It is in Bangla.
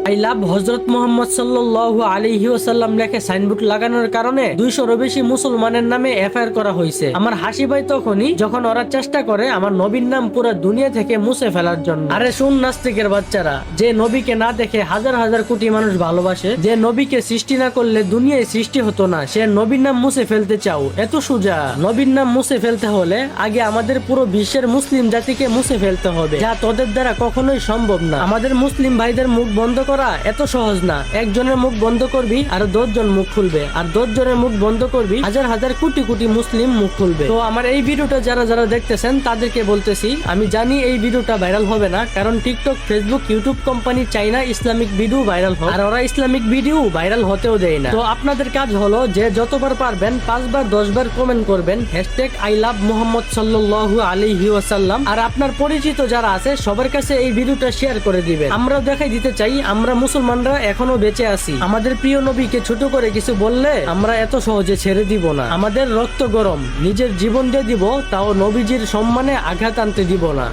আই লাভ হযরত মুহাম্মদ সাল্লাল্লাহু আলাইহি ওয়াসাল্লাম লেখে সাইনবোর্ড লাগানোর কারণে 200-এরও বেশি মুসলমানের নামে এফআইআর করা হয়েছে। আমার হাসি পায় তখনই যখন ওরা চেষ্টা করে আমার নবীর নাম পুরো দুনিয়া থেকে মুছে ফেলার জন্য। আরে শুন নাস্তিকের বাচ্চারা, যে নবীকে না দেখে হাজার হাজার কোটি মানুষ ভালোবাসে, যে নবীকে সৃষ্টি না করলে দুনিয়ায় সৃষ্টি হতো না, সে নবীর নাম মুছে ফেলতে চাও? এত সোজা। নবীর নাম মুছে ফেলতে হলে আগে আমাদের পুরো বিশ্বের মুসলিম জাতিকে মুছে ফেলতে হবে, যা তোদের দ্বারা কখনোই সম্ভব না। আমাদের মুসলিম ভাইদের মুখ বন্ধ করা এত সহজ না। একজনের মুখ বন্ধ করবি আর 10 জন মুখ খুলবে, আর 10 জনের মুখ বন্ধ করবি হাজার হাজার কোটি কোটি মুসলিম মুখ খুলবে। তো আমার এই ভিডিওটা যারা যারা দেখতেছেন তাদেরকে বলতেছি, আমি জানি এই ভিডিওটা ভাইরাল হবে না, কারণ টিকটক, ফেসবুক, ইউটিউব কোম্পানি চাই না ইসলামিক ভিডিও ভাইরাল হোক, আর ওরা ইসলামিক ভিডিও ভাইরাল হতেও দেয় না। তো আপনাদের কাজ হলো যে যতবার পারবেন 5 বার 10 বার কমেন্ট করবেন আই লাভ মুহাম্মদ সাল্লাল্লাহু আলাইহি ওয়াসাল্লাম, আর আপনার পরিচিত যারা আছে সবার কাছে এই ভিডিওটা শেয়ার করে দিবেন। আমরা দেখাই দিতে চাই আমরা মুসলমানরা এখনো বেঁচে আছি। আমাদের প্রিয় নবীকে ছোট করে কিছু বললে আমরা এত সহজে ছেড়ে দিব না। আমাদের রক্ত গরম, নিজের জীবন দিয়ে দিব, তাও নবীজির সম্মানে আঘাত আনতে দিব না।